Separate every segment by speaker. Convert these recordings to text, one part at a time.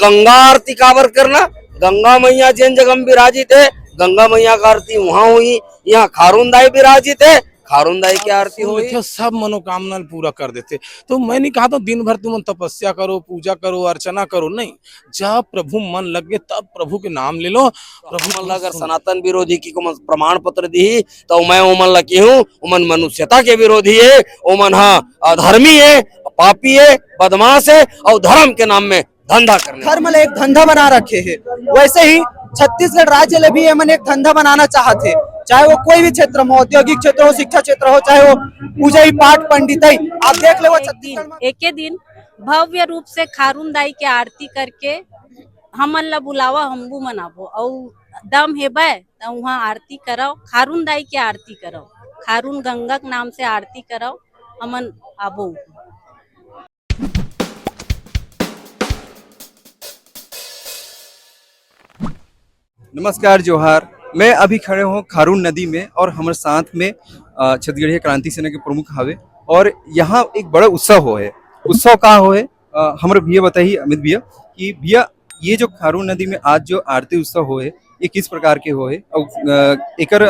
Speaker 1: गंगा आरती काबर करना, गंगा मैया जिन जगह में विराजित है गंगा मैया का आरती वहां हुई। यहाँ खारुनदाई विराजित है, खारुनदाई की आरती हुई।
Speaker 2: सब मनोकामना पूरा कर देते। तो मैं नहीं कहा तो दिन भर तुम तपस्या करो, पूजा करो, अर्चना करो, नहीं, जब प्रभु मन लगे तब प्रभु के नाम ले लो।
Speaker 1: प्रभु मन अगर सनातन विरोधी की को प्रमाण पत्र दी तो मैं ओमन लकी हूँ, ओमन मनुष्यता के विरोधी है, ओमन अधर्मी है, पापी है, बदमाश है और धर्म के नाम में धंधा करने
Speaker 3: धर्म ले एक धंधा बना रखे है। वैसे ही छत्तीसगढ़ राज्य ले भी एमन एक धंधा बनाना चाहते, चाहे वो कोई भी क्षेत्र में, औद्योगिक क्षेत्र हो, शिक्षा क्षेत्र हो, चाहे वो पूजा पाठ पंडित। आप देख ले वो छत्तीसगढ़ में
Speaker 4: एक दिन भव्य रूप से खारुनदाई के आरती करके हमन ला बुलावा, हमबू मनाबो और दम हेबे तो वहाँ आरती कराओ, खारुनदाई की आरती कराओ, खारून गंगा के नाम से आरती कराओ, हमन आबो।
Speaker 5: नमस्कार, जोहार। मैं अभी खड़े हूँ खारून नदी में और हमारे साथ में छत्तीसगढ़ीय क्रांति सेना के प्रमुख हवे और यहाँ एक बड़ा उत्सव हो है। उत्सव का हो है हमारे भैया बताइए, अमित भैया, कि भैया ये जो खारून नदी में आज जो आरती उत्सव हो है ये किस प्रकार के हो है और एकर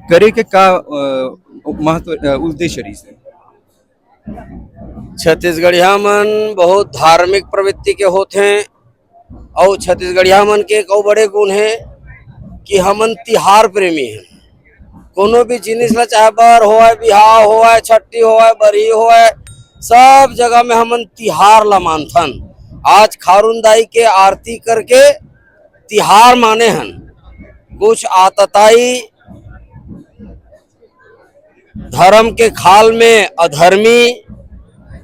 Speaker 5: करे के का महत्व उद्देश्य रही से?
Speaker 1: छत्तीसगढ़िया मन बहुत धार्मिक प्रवृत्ति के होते हैं और छत्तीसगढ़िया मन के एक और बड़े गुण है कि हमन तिहार प्रेमी हैं। कोनो भी जिनिस ला चाहे बर होए, बिहाव होए, छट्टी होए, बरही होए, सब जगह में हमन तिहार ला मानथन। आज खारुनदाई के आरती करके तिहार माने हन। कुछ आतताई धर्म के खाल में अधर्मी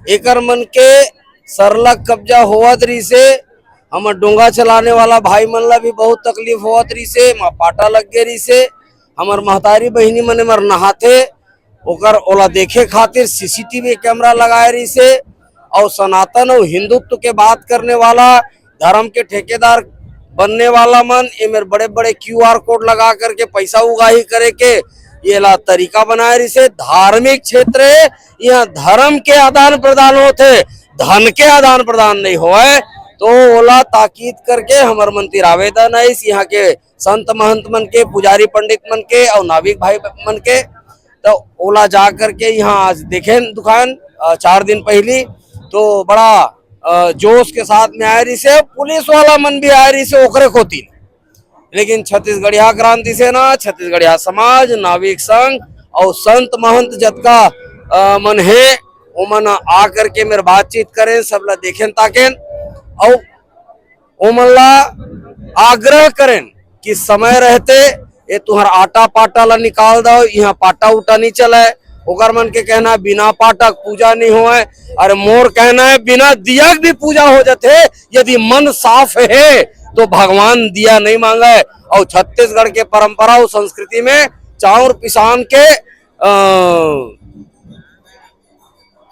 Speaker 1: एकर मन के सरलग कब्जा होवत रही से हमर डोंगा चलाने वाला भाई मन ला भी बहुत तकलीफ होवत रही से, माँ पाटा लग गे रही से। हमर महतारी बहिनी मने मर नहाथे ओकर ओला देखे खातिर सीसीटीवी कैमरा लगाए रही से और सनातन और हिंदुत्व के बात करने वाला धर्म के ठेकेदार बनने वाला मन ये मेरे बड़े बड़े QR कोड लगा करके पैसा उगाही करे के ये ला तरीका बनाए रही से। धार्मिक क्षेत्र है, यहाँ धर्म के आदान प्रदान होते, धन के आदान प्रदान नहीं होए। तो ओला ताकीद करके हमार मंत्री आवेदन है इस यहाँ के संत महंत मन के, पुजारी पंडित मन के और नाविक भाई मन के, तो ओला जा करके यहाँ आज देखे दुकान 4 दिन पहली तो बड़ा जोश के साथ में आ रही से, पुलिस वाला मन भी आ रही से ओकरे खोती। लेकिन छत्तीसगढ़िया क्रांति सेना, छत्तीसगढ़िया समाज, नाविक संघ और संत महंत जतका मन है वो मन आ करके मेरे बातचीत करें, सब ला देखें ताकें और ओमन ला आग्रह करें कि समय रहते ये तुहर आटा पाटा ला निकाल दो, यहाँ पाटा उटा नहीं चले। ओकर मन के कहना है बिना पाटक पूजा नहीं होए, अरे मोर कहना है बिना दिया भी पूजा हो जाते। यदि मन साफ है तो भगवान दिया नहीं मांगे। और छत्तीसगढ़ के परंपरा और संस्कृति में चाउर पिसान के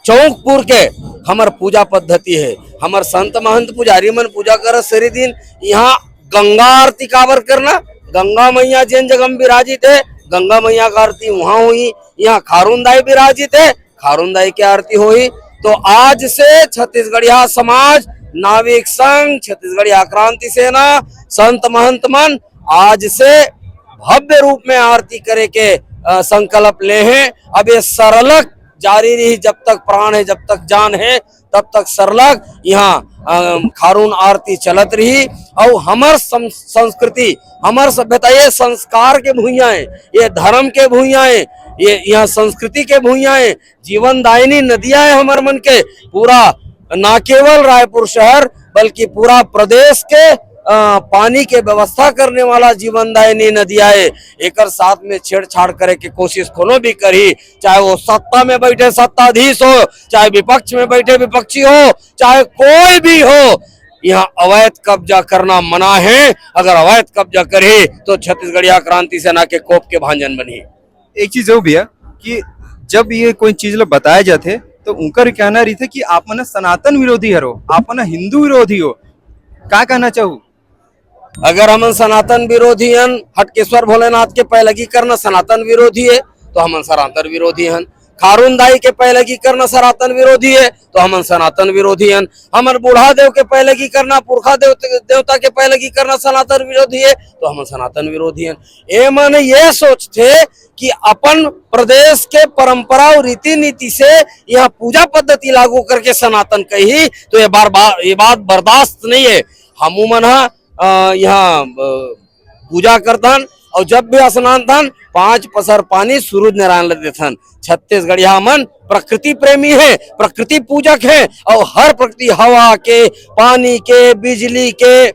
Speaker 1: चौकपुर के हमार पूजा पद्धति है। हमार संत महंत पुजारी मन पूजा कर सरी दिन यहाँ गंगा आरती काबर करना, गंगा मैया जिन जगह में विराजित है गंगा मैया का आरती वहां हुई। यहाँ खारुनदाई विराजित है, खारुनदाई की आरती हुई। तो आज से छत्तीसगढ़िया समाज, नाविक संघ, छत्तीसगढ़िया क्रांति सेना, संत महंत मन आज से भव्य रूप में आरती करे के संकल्प ले हैं। अब ये सरलग जारी रही, जब तक प्राण है, जब तक जान है, तब तक सरलग यहाँ खारून आरती चलत रही। और हमार संस्कृति, हमार सभ्यता ये संस्कार के भूइयां है, ये धर्म के भूइयां है, ये यहाँ संस्कृति के भूइयां है। जीवन दायिनी नदियां है हमार मन के, पूरा न केवल रायपुर शहर बल्कि पूरा प्रदेश के पानी के व्यवस्था करने वाला जीवनदायिनी नदियां है। एक साथ में छेड़छाड़ करे की कोशिश कोनो भी करी, चाहे वो सत्ता में बैठे सत्ताधीश हो, चाहे विपक्ष में बैठे विपक्षी हो, चाहे कोई भी हो, यहाँ अवैध कब्जा करना मना है। अगर अवैध कब्जा करे तो छत्तीसगढ़िया क्रांति सेना के कोप के भांजन बनी।
Speaker 5: एक चीज हो भैया कि जब ये कोई चीज ला बताए जाते तो उनका कहना रही थे कि आप मन सनातन विरोधी हरो, आप मन हिंदू विरोधी हो, क्या कहना चाहूँ?
Speaker 1: अगर हम सनातन विरोधी हन, हटकेश्वर भोलेनाथ के पैलगी करना सनातन विरोधी है तो हम सनातन विरोधी हन। खारून दाई के पहले की करना सनातन विरोधी है तो हम सनातन विरोधी हैं। हमर बूढ़ा देव के पहले की करना पुरखा देवता के पहले की करना सनातन विरोधी है तो हम सनातन विरोधी हैं। ये मन ये सोचते कि अपन प्रदेश के परंपरा और रीति नीति से यह पूजा पद्धति लागू करके सनातन कही तो ये बात बर्दाश्त नहीं है। हम मन यहाँ पूजा करतन और जब भी स्नान थन 5 पसर पानी सूरज नारायण ले देथन। छत्तीसगढ़िया मन प्रकृति प्रेमी है, प्रकृति पूजक है और हर प्रकृति हवा के, पानी के, बिजली के,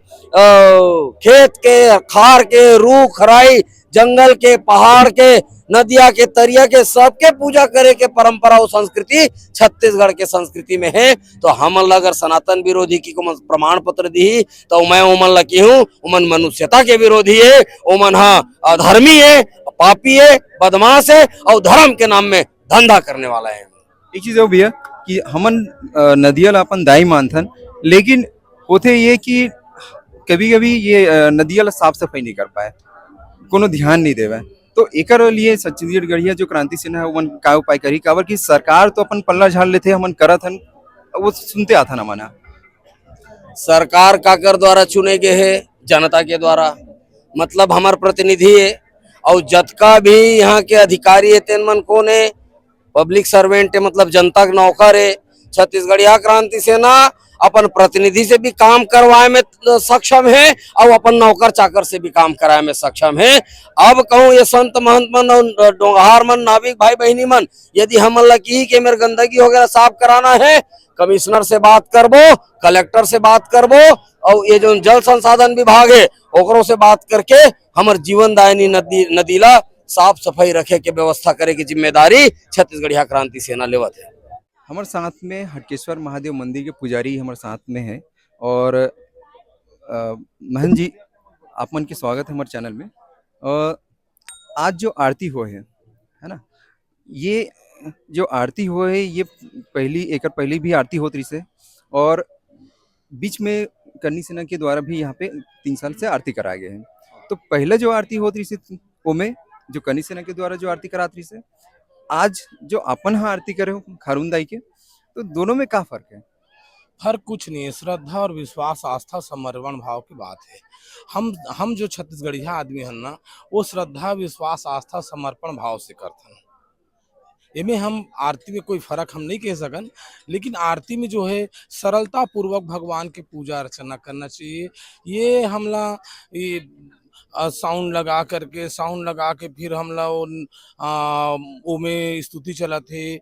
Speaker 1: खेत के, खार के, रूख राई, जंगल के, पहाड़ के, नदिया के, तरिया के, सबके पूजा करे के परंपरा और संस्कृति छत्तीसगढ़ के संस्कृति में है। तो हम अगर सनातन विरोधी की को प्रमाण पत्र दी तो मैं उमन लकी हूँ, उमन मनुष्यता के विरोधी है, उमन अधर्मी है, पापी है, बदमाश है और धर्म के नाम में धंधा करने वाला है।
Speaker 5: एक चीज वो भी है कि हमन नदिया ला अपन दाई मानथन, लेकिन होते ये कि कभी कभी ये नदिया ला साफ सफाई नहीं कर पाए, कोनो ध्यान नहीं देवे। तो एकर लिए छत्तीसगढ़िया जो क्रांति सेना है वो का उपाय करी, काबर की सरकार तो अपन पल्ला झाड़ लेते हमन करत हन, वो सुनते आता ना मना।
Speaker 1: सरकार काकर द्वारा चुने गए है, जनता के द्वारा, मतलब हमार प्रतिनिधि है और जतका भी यहाँ के अधिकारी है तेन मन कौन है, पब्लिक सर्वेंट है, मतलब जनता का नौकर है। छत्तीसगढ़िया क्रांति सेना अपन प्रतिनिधि से भी काम करवाए में सक्षम है और अपन नौकर चाकर से भी काम कराए में सक्षम है। अब कहूँ ये संत महंत मन और डोंगहार मन, नाविक भाई बहनी मन, यदि हम लगी कि मेरे गंदगी वगैरह साफ कराना है, कमिश्नर से बात करबो, कलेक्टर से बात करबो और ये जो जल संसाधन विभाग है ओकरों से बात करके हमार जीवन दायनी नदीला साफ सफाई रखे के व्यवस्था करे की जिम्मेदारी छत्तीसगढ़िया क्रांति सेना लेवत है।
Speaker 5: हमारे साथ में हटकेश्वर महादेव मंदिर के पुजारी हमारे साथ में है और महन जी आप मन के स्वागत है हमारे चैनल में। आज जो आरती हो है ना, ये जो आरती हो है ये पहली भी आरती होती रही से और बीच में करनी सेना के द्वारा भी यहाँ पे 3 साल से आरती कराए गए हैं। तो पहले जो आरती होती रही से ओमे जो करनी सेना के द्वारा जो आरती कराती रही से, आज जो अपन हाँ आरती करे हो खारून दाई के, तो दोनों में क्या फर्क है?
Speaker 2: फर्क कुछ नहीं है, श्रद्धा और विश्वास, आस्था, समर्पण भाव की बात है। हम जो छत्तीसगढ़िया आदमी हैं ना, वो श्रद्धा, विश्वास, आस्था, समर्पण भाव से करते हैं। इनमें हम आरती में कोई फर्क हम नहीं कह सकन, लेकिन आरती में जो है सरलता पूर्वक भगवान की पूजा अर्चना करना चाहिए। ये हमला ये साउंड लगा के फिर हमला ओमे स्तुति चला थे,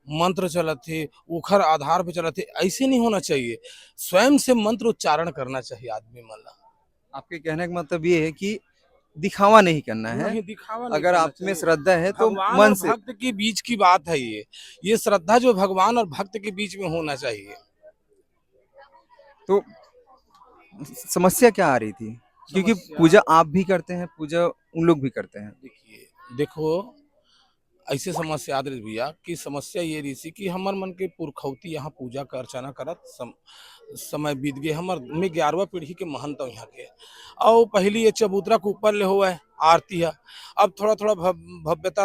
Speaker 2: मंत्र चला थे, ओखर आधार पे चला थे, ऐसे नहीं होना चाहिए। स्वयं से मंत्र उच्चारण करना चाहिए आदमी मन ला।
Speaker 5: आपके कहने का मतलब ये है कि दिखावा नहीं करना है,
Speaker 2: नहीं, दिखावा नहीं
Speaker 5: अगर
Speaker 2: करना
Speaker 5: आप में
Speaker 2: चाहिए।
Speaker 5: श्रद्धा है तो
Speaker 2: भगवान
Speaker 5: मन
Speaker 2: और
Speaker 5: से।
Speaker 2: भक्त के बीच की बात है ये श्रद्धा जो भगवान और भक्त के बीच में होना चाहिए।
Speaker 5: तो समस्या क्या आ रही थी? क्योंकि पूजा आप भी करते हैं, पूजा उन लोग भी करते हैं।
Speaker 2: देखो ऐसे समस्या याद रही भैया कि समस्या ये रही कि हमार मन के पुरखौती यहाँ पूजा कर अर्चना करत समय बीत गए। मैं 11वां पीढ़ी के महंत हूँ यहाँ के, और पहली ये चबूतरा के ऊपर ले हुआ है आरती है। अब थोड़ा थोड़ा भव्यता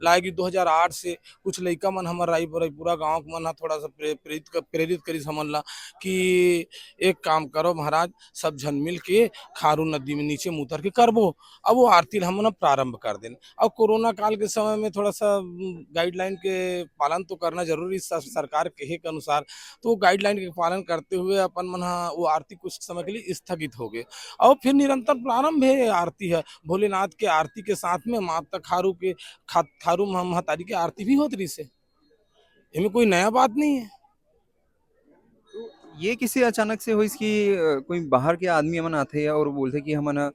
Speaker 2: लाएगी 2008 से कुछ लड़का मन हमार रायपुरा गाँव के मन थोड़ा सा प्रेरित करी समझ ला कि एक काम करो महाराज, सब झन मिल के खारून नदी में नीचे मुतर के करबो। अब वो आरती हम प्रारंभ कर दें। अब कोरोना काल के समय में थोड़ा सा गाइडलाइन के पालन तो करना जरूरी सरकार कहे के अनुसार, तो गाइडलाइन के पालन करते हुए अपन मन वो आरती कुछ समय के लिए स्थगित हो गए और फिर निरंतर प्रारंभ है आरती है। भोलेनाथ के आरती के साथ में माता खारू महतारी की आरती भी होती रही से, इनमें कोई नया बात नहीं है।
Speaker 5: ये किसी अचानक से हुई कि कोई बाहर के आदमी हमन आते हैं और बोलते कि हमन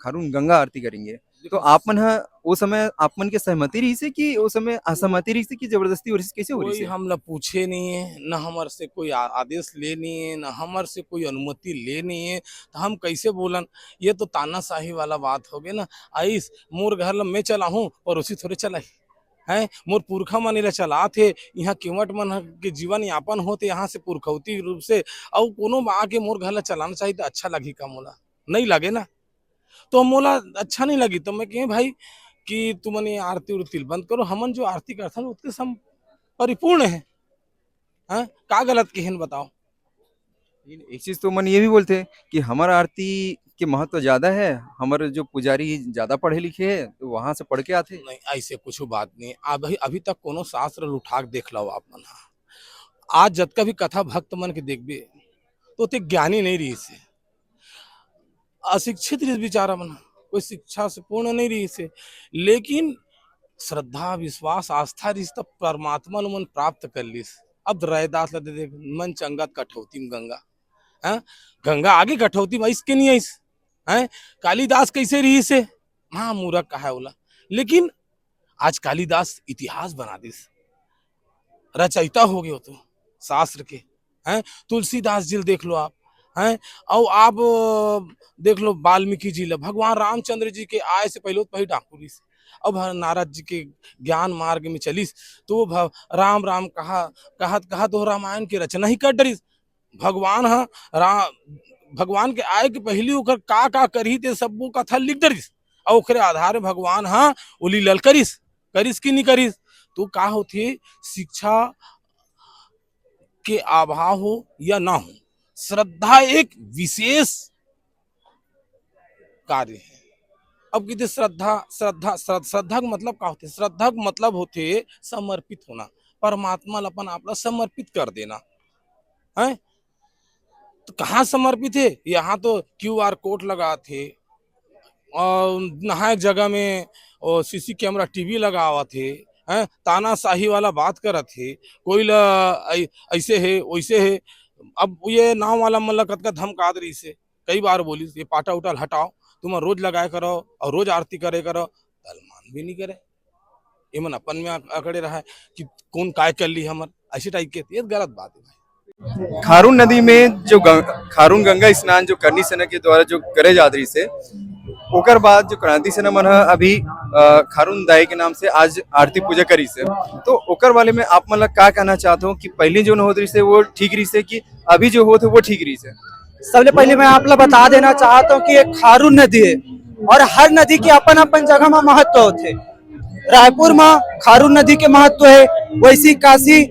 Speaker 5: खारून गंगा आरती करेंगे, तो आप मन वो समय आप मन के सहमति रही से कि वो समय असहमति रही से कि जबरदस्ती हो रही से, कैसे हो रही
Speaker 2: कोई
Speaker 5: से?
Speaker 2: हम लोग पूछे नहीं है, न हमारे से कोई आदेश लेनी है, न हमारे से कोई अनुमति लेनी है, तो हम कैसे बोलन? ये तो तानाशाही वाला बात हो गई ना। आइस मोर घर ला मैं चला हूँ और उसी थोड़े चलाई है, मोर पुरखा मन इला चला थे, यहाँ केवट मन के जीवन यापन होते यहाँ से पुरखौती रूप से, और कोनो आके मोर घर ला चलाना चाहिए तो अच्छा लगी का? मोला नहीं लगे ना, तो मोला अच्छा नहीं लगी। तो मैं कहे भाई कि तुमने आरती उरती बंद करो, हमन जो आरती करथन उसके सम परिपूर्ण है। हाँ, का गलत केहन बताओ।
Speaker 5: लेकिन एक चीज तो मन ये भी बोलते हैं कि हमारा आरती के महत्व ज्यादा है, हमारे जो पुजारी ज्यादा पढ़े लिखे हैं तो वहां से पढ़ के आते।
Speaker 2: नहीं, ऐसे कुछ बात नहीं। अभी अभी तक कोनो शास्त्र उठा के देख लो आप मन हा। आज जतका भी कथा भक्त मन के देखबे तो ते ज्ञानी नहीं रही से, अशिक्षित रही बेचारा मन, कोई शिक्षा से पूर्ण नहीं रही से, लेकिन श्रद्धा विश्वास आस्था रही तब परमात्मा लो मन प्राप्त कर लिस। अब रैदास ला दे देख, मन चंगत कठौती में गंगा, हाँ गंगा आगे कठौती में इसके नहीं आइस है। कालिदास कैसे रही से, हाँ मूर्ख कहा है बोला, लेकिन आज कालिदास इतिहास बना दिस, रचयिता हो गए हो तो शास्त्र के हैं। तुलसीदास जी देख लो आप हैं, और आप देख लो वाल्मीकि जी ला, भगवान रामचंद्र जी के आए से पहले पही डाकुरी से। अब नारद जी के ज्ञान मार्ग में चलिस तो राम राम कहा तो रामायण की रचना ही कर डरिस। भगवान हा भगवान के आए के पहले ओकर का करी ते सब वो कथा लिख डरिस, और ओकरे आधार में भगवान हा उली लल करिस कि नहीं करिस। तो का होती शिक्षा के अभाव हो या ना हो, श्रद्धा एक विशेष कार्य है। अब कहते श्रद्धा का मतलब क्या होते, श्रद्धा का मतलब होते समर्पित होना, परमात्मा अपन आपला समर्पित कर देना है। तो कहाँ समर्पित है, यहाँ तो QR कोड लगा थे, और नहाए जगह में और CC कैमरा TV लगा हुआ थे हैं, तानाशाही वाला बात करत थे, कोई ऐसे है वैसे है। अब ये नाव वाला मतलब कत का धमकात रही से कई बार बोली ये पाटा उटाल हटाओ, तुम रोज लगाए करो और रोज आरती करे करो, मान भी नहीं करे। ये मन अपन में अकड़े रहा है कि कौन काय कर ली हमर, ऐसे टाइप के, ये गलत बात है भाई।
Speaker 5: खारून नदी में जो खारून गंगा स्नान जो करनी सेना के द्वारा जो करे जात रही से, ओकर बाद जो क्रांति सेना मन अभी खारून दाई के नाम से आज आरती पूजा करी से, तो ओकर वाले में आप मतलब क्या कहना चाहते हो कि पहले जो होत रही से वो ठीक रही से कि अभी जो होते वो ठीक रही से?
Speaker 3: सबसे पहले मैं आप लोग बता देना चाहता हूँ कि एक खारून नदी है और हर नदी के अपन अपन जगह में महत्व होते। रायपुर में खारून नदी के महत्व है, वैसी काशी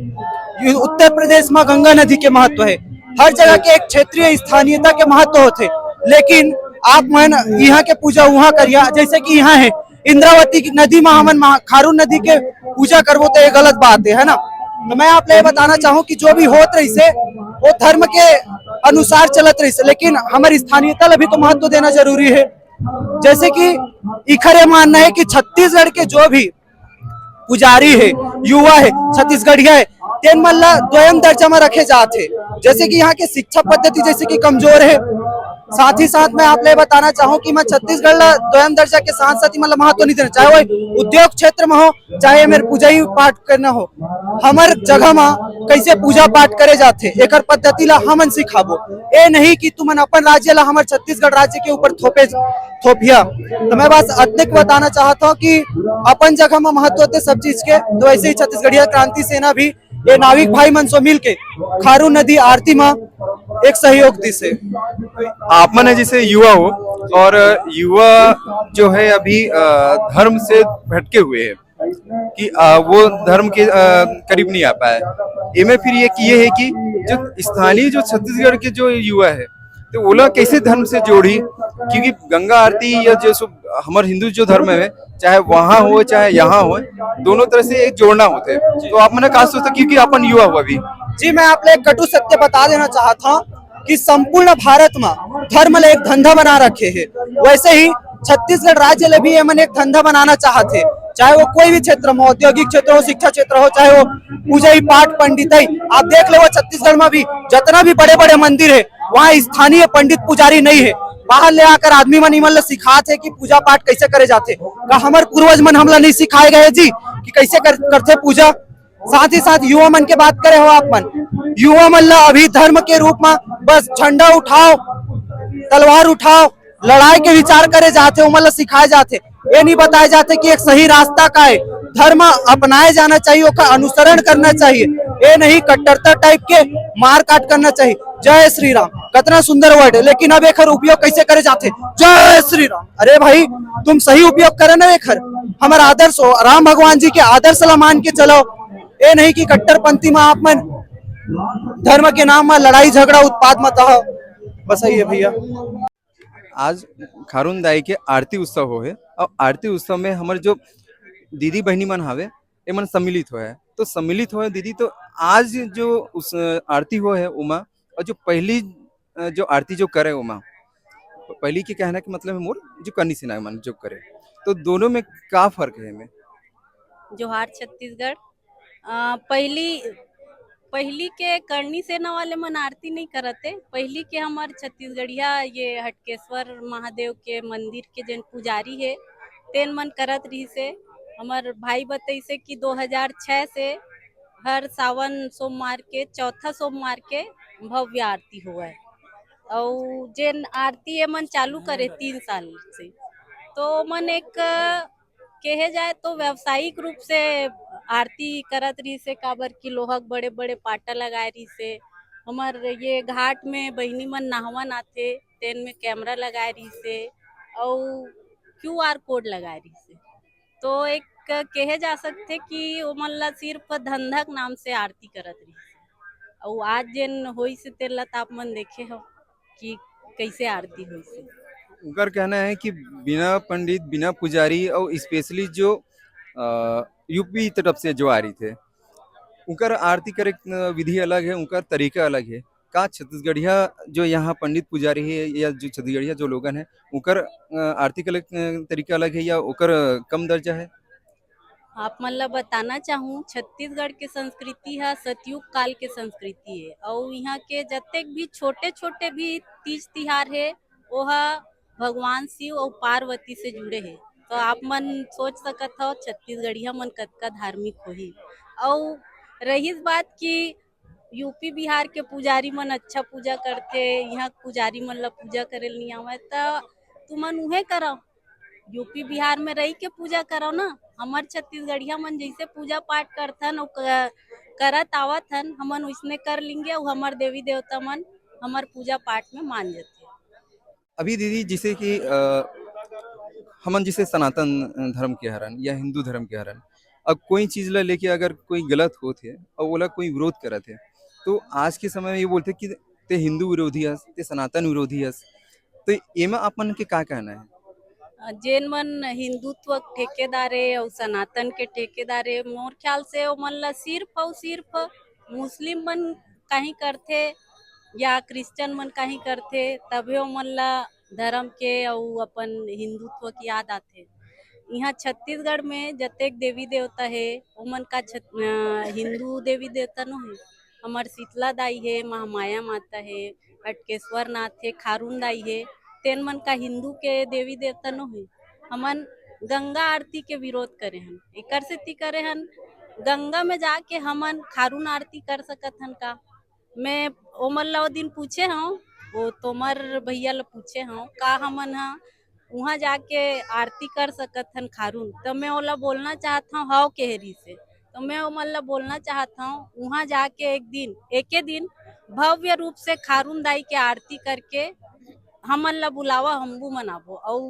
Speaker 3: उत्तर प्रदेश में गंगा नदी के महत्व है। हर जगह के एक क्षेत्रीय स्थानीयता के महत्व होते, लेकिन आप मन यहाँ के पूजा वहाँ करिए। जैसे कि यहाँ है इंद्रावती नदी में हमन खारून नदी के पूजा करवो तो ये गलत बात है ना। तो मैं आप लोग बताना चाहूँ कि जो भी होत रही से वो धर्म के अनुसार चलत रही से, लेकिन हमारी स्थानीयता भी तो महत्व देना जरूरी है। जैसे कि इखरे मानना है कि छत्तीसगढ़ के जो भी पुजारी है, युवा है, छत्तीसगढ़िया है, तेन मल्ला द्वयम दर्जा में रखे जाते। जैसे कि यहाँ के शिक्षा पद्धति जैसे कि कमजोर है। साथ ही साथ मैं आप लोग बताना चाहूँ कि मैं छत्तीसगढ़ द्वयम दर्जा के साथ साथ ही मतलब महत्व नहीं देना, चाहे वो उद्योग क्षेत्र में हो चाहे मेरे पूजा ही पाठ करना हो। हमार जगह में कैसे पूजा पाठ करे जाते एक पद्धति ला हमन सिखाबो, ये नहीं कि तुम अपन राज्य ला हमारे छत्तीसगढ़ राज्य के ऊपर थोपिया। तो मैं बस अत्यधिक बताना चाहता हूँ कि अपन जगह में महत्व होते सब चीज के। तो वैसे ही छत्तीसगढ़िया क्रांति सेना भी ये नाविक भाई मन सो मिल के खारून नदी आरती में एक सहयोग दी से।
Speaker 5: आप मन जैसे युवा हो और युवा जो है अभी धर्म से भटके हुए हैं कि वो धर्म के करीब नहीं आ पाए। इनमें फिर ये है कि जो स्थानीय जो छत्तीसगढ़ के जो युवा है तो ओला कैसे धर्म से जोड़ी, क्योंकि गंगा आरती या जो हमारे हिंदू जो धर्म है चाहे वहाँ हो चाहे यहाँ हो, दोनों तरह से एक जोड़ना होते हैं। तो आप मैंने कहा सोचता क्योंकि अपन युवा हुआ भी
Speaker 3: जी, मैं आप लोग कटु सत्य बता देना चाहता हूँ कि संपूर्ण भारत में धर्म ले एक धंधा बना रखे है। वैसे ही छत्तीसगढ़ राज्य ले भी एक धंधा बनाना चाहते, चाहे वो कोई भी क्षेत्र में, औद्योगिक क्षेत्र हो, शिक्षा क्षेत्र हो, चाहे वो पूजा ही पाठ पंडित ही। आप देख लो छत्तीसगढ़ में भी जितना भी बड़े बड़े मंदिर है वहाँ स्थानीय पंडित पुजारी नहीं है, बाहर ले आकर आदमी मन इमन सिखाते कि पूजा पाठ कैसे करे जाते। का हमारे पूर्वज मन हमला नहीं सिखाए गए जी कि कैसे करते पूजा। साथ ही साथ युवा मन के बात करे हो आप मन, युवा मन ला अभी धर्म के रूप में बस झंडा उठाओ, तलवार उठाओ, लड़ाई के विचार करे जाते, उमन ला सिखाए जाते। ये नहीं बताए जाते कि एक सही रास्ता का है, धर्म अपनाए जाना चाहिए, उसका अनुसरण करना चाहिए। ये नहीं कट्टरता टाइप के मार काट करना चाहिए। जय श्री राम कितना सुंदर वर्ड है, लेकिन अब एक उपयोग कैसे करे जाते, जय श्री राम। अरे भाई तुम सही उपयोग करे ना, एक हमारा आदर्श हो, राम भगवान जी के आदर्श ला मान के चलो। ये नहीं कि कट्टरपंथी में आप मन धर्म के नाम में लड़ाई झगड़ा उत्पाद मत हो। बस यही है भैया।
Speaker 5: आज खारून दाई के आरती उत्सव हो है और आरती उत्सव में हमारे जो दीदी बहनी मन हावे ए मन सम्मिलित हो है, तो सम्मिलित हो है दीदी। तो आज जो उस आरती हो है उमा, और जो पहली जो आरती जो करे उमा, पहली के कहना के मतलब है मोर जो कन्नी सिन्हा मन जो करे, तो दोनों में का फर्क है में?
Speaker 4: जोहार छत्तीसगढ़। पहली पहली के करनी सेना वाले मन आरती नहीं करते। पहली के हमार छत्तीसगढ़िया ये हटकेश्वर महादेव के मंदिर के जन पुजारी है तेन मन करत रही से। हमार भाई बताइसे कि 2006 से हर सावन सोमवार के चौथा सोमवार के भव्य आरती हुआ है। और जेन आरती ये मन चालू करे 3 साल से, तो मन एक कहे जाए तो व्यावसायिक रूप से आरती करत रही से। काबर की लोहक बड़े बड़े पाटा लगाए रही से। हमार ये घाट में बहिनी मन नहावन आथे तेन में कैमरा लगाए रही से और QR कोड लगाए रही से। तो एक कहे जा सकते कि ओमन ला सिर्फ धंधा के नाम से आरती करत रही से। और आज जेन होई से तेला ताप मन देखे हो कि कैसे आरती हुई से।
Speaker 5: उनका कहना है कि बिना पंडित बिना पुजारी और स्पेशली जो यूपी तरफ से जो आ रही थे, उनका आरती करे विधि अलग है, उनका तरीका अलग है। का छत्तीसगढ़िया जो यहाँ पंडित पुजारी है या जो छत्तीसगढ़िया जो लोगन है उनकर आरती का तरीका अलग है या उनकर कम दर्जा है?
Speaker 4: आप मन ला बताना चाहूँ छत्तीसगढ़ के संस्कृति है सतयुग काल के संस्कृति है। और यहाँ के जतेक भी छोटे छोटे भी तीज तिहार है वह भगवान शिव और पार्वती से जुड़े हैं। तो आप मन सोच सकत हो छत्तीसगढ़िया मन कतका धार्मिक होही। और रही बात की यूपी बिहार के पुजारी मन अच्छा पूजा करते, यहाँ पुजारी मन ला पूजा करे नहीं आवे तो तुमन उहे करो, यूपी बिहार में रही के पूजा करो ना। हमार छत्तीसगढ़िया मन जैसे पूजा पाठ करथन और करत आवत हन, हमन उसने कर लेंगे और हमार देवी देवता मन हमार पूजा पाठ में मान जाते।
Speaker 5: अभी दीदी जैसे कि हमन जिसे सनातन धर्म के हरन या हिंदू धर्म के हरन, अब कोई चीज ला लेके अगर कोई गलत होत है और ओला कोई विरोध करत है, तो आज के समय में ये बोलते कि ते हिंदू विरोधी हस, ते सनातन विरोधी हस, तो एमा आप मन के का कहना है?
Speaker 4: जेन मन हिंदुत्व ठेकेदार है और सनातन के ठेकेदार है, मोर ख्याल से ओ मन ला सिर्फ और सिर्फ मुस्लिम मन कहीं करथे या क्रिश्चियन मन कहीं करथे तबे ओ मन ला धर्म के और अपन हिंदुत्व की याद आथे। यहाँ छत्तीसगढ़ में जतेक देवी देवता है ओमन का हिंदू देवी देवता नो है। हमार शीतला दाई है, महामाया माता है, हटकेश्वर नाथ है, खारून दाई है, तेन मन का हिंदू के देवी देवता नो है। हमन गंगा आरती के विरोध करे हन, एकर सेती करे हन गंगा में जाके हमन खारून आरती कर सकत हन का। मैं ओमन ला ओ दिन पूछे हूँ, वो तोमर भैया ला पूछे हूँ का हमन हा वहाँ जाके आरती कर सकत हन खारून। तो मैं ओला बोलना चाहता हूँ हाउ केहरी से, तो मैं ओमन ला बोलना चाहता हूँ वहाँ जाके एक दिन भव्य रूप से खारून दाई के आरती करके हमन ला बुलावा, हमबू मनाबो और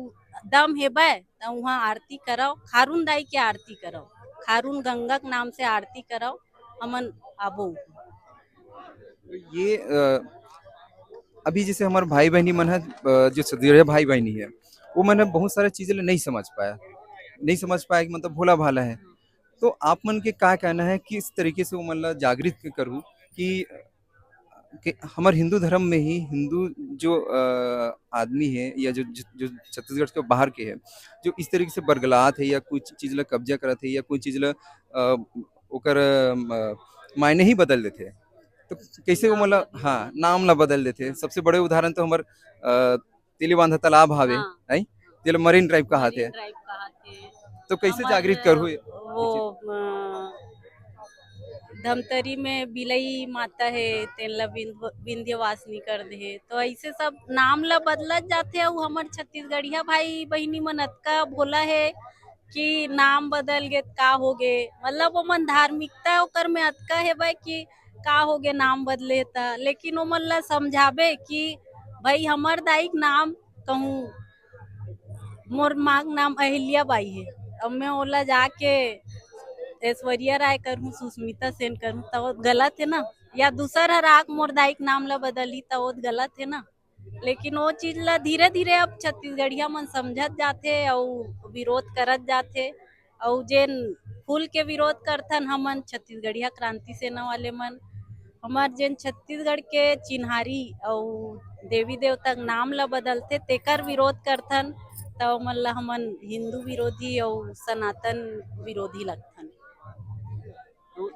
Speaker 4: दम हेबे तो वहाँ आरती कराओ, खारून दाई के आरती कराओ, खारून गंगा के नाम से आरती कराओ, हमन आबो।
Speaker 5: ये अभी जैसे हमारे भाई बहनी मन है, जो छत्तीसगढ़िया भाई बहनी है, वो मैंने बहुत सारे चीजें नहीं समझ पाया, नहीं समझ पाया कि मतलब भोला भाला है। तो आप मन के का कहना है कि इस तरीके से वो मतलब जागृत करूँ कि हमारे हिंदू धर्म में ही हिंदू जो आदमी है या जो छत्तीसगढ़ के बाहर के है, जो इस तरीके से बरगलात है या कुछ चीज ला कब्जा करत है या कोई चीज ला ओकर मायने ही बदल देते हैं, तो कैसे वो मतलब हाँ नाम ला बदल देते। सबसे बड़े उदाहरण तो हमार तेली बांधा तालाब हावे,
Speaker 4: हाँ,
Speaker 5: है तेल मरीन ड्राइव कहाते
Speaker 4: मरीन
Speaker 5: हैं,
Speaker 4: ड्राइव कहाथे।
Speaker 5: तो कैसे
Speaker 4: हमार
Speaker 5: जागृत करूँ?
Speaker 4: वो धमतरी में बिलई माता है तेला विंध्यवासिनी कर दे। तो ऐसे सब नाम ला बदलत जाते और हमार छत्तीसगढ़िया भाई बहिनी मन अतका भोला है कि नाम बदल गे का हो गे, मतलब वो मन धार्मिकता ओकर में अतका है भाई कि का हो गे नाम बदले था। लेकिन वो मन ला समझाबे कि भाई हमार दाई नाम कहूँ मोर मांग नाम अहिल्या बाई है अब मैं ओला जाके ऐश्वर्या राय करूँ, सुष्मिता सेन करूँ तो वो गलत है ना, या दूसर हर आग मोरदाई के नाम ला बदली तो वो गलत है ना। लेकिन वो चीज ला धीरे धीरे अब छत्तीसगढ़िया मन समझत जाथे और विरोध करत जाथे। और जेन खुल के विरोध करथन हमन छत्तीसगढ़िया क्रांति सेना वाले मन, हमार जेन छत्तीसगढ़ के चिन्हारी और देवी देवता के नाम ला बदलथे तेकर विरोध करथन, तो मन ला हमन हिंदू विरोधी और सनातन विरोधी लगथन।
Speaker 5: तो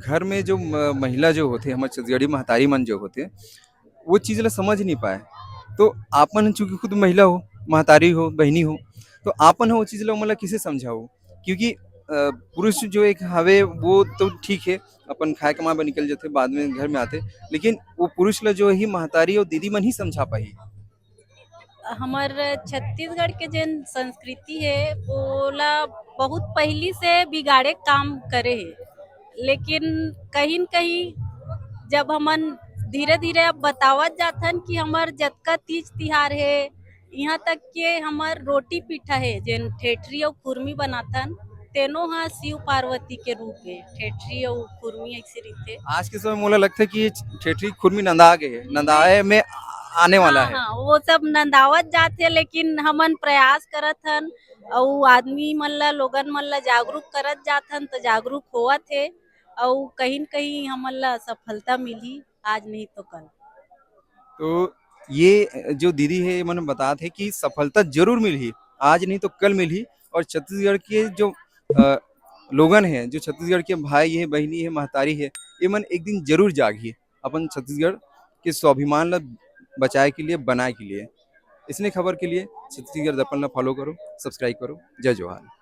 Speaker 5: घर में जो महिला जो होते हमारे छत्तीसगढ़ी महतारी मन जो होते वो चीज़ ला समझ नहीं पाए। तो आपन चूंकि खुद महिला हो, महतारी हो, बहनी हो, तो आपन हो वो चीज़ ला मतलब किसे समझाओ? क्योंकि पुरुष जो एक हवे वो तो ठीक है, अपन खाए कमाए बर निकल जाते बाद में घर में आते, लेकिन वो पुरुष ला जो ही महतारी और दीदी मन ही समझा पाही।
Speaker 4: हमार छत्तीसगढ़ के जेन संस्कृति है ओला बहुत पहली से बिगाड़े काम करे है। लेकिन कहीं न कहीं जब हमन धीरे धीरे अब बतावत जाथन कि हमार जतका तीज तिहार है, यहाँ तक के हमार रोटी पीठा है जेन ठेठरी और खुरमी बनाथन तेनो हा शिव पार्वती के रूप है। ठेठरी और खुरमी ऐसे रहिथे।
Speaker 5: आज के समय में मोला लगता है कि ये ठेठरी खुरमी नंदा गए है, नंदाए में आने वाला
Speaker 4: हाँ
Speaker 5: है।
Speaker 4: हाँ, वो सब नंदावत जाथे, लेकिन हमन प्रयास करत हन और आदमी मन ला लोगन मन ला जागरूक करत जाथन तो जागरूक होवत है और कहीं न कहीं हमन ला सफलता मिली, आज नहीं तो कल।
Speaker 5: तो ये जो दीदी है ये मैंने बता थे कि सफलता जरूर मिली, आज नहीं तो कल मिली। और छत्तीसगढ़ के जो अ, लोगन हैं, जो छत्तीसगढ़ के भाई है, बहनी है, महतारी है, ये मन एक दिन जरूर जागी अपन छत्तीसगढ़ के स्वाभिमान ला बचाए के लिए, बनाए के लिए। इसने खबर के लिए छत्तीसगढ़ दर्पण ला फॉलो करो, सब्सक्राइब करो। जय जवाहर।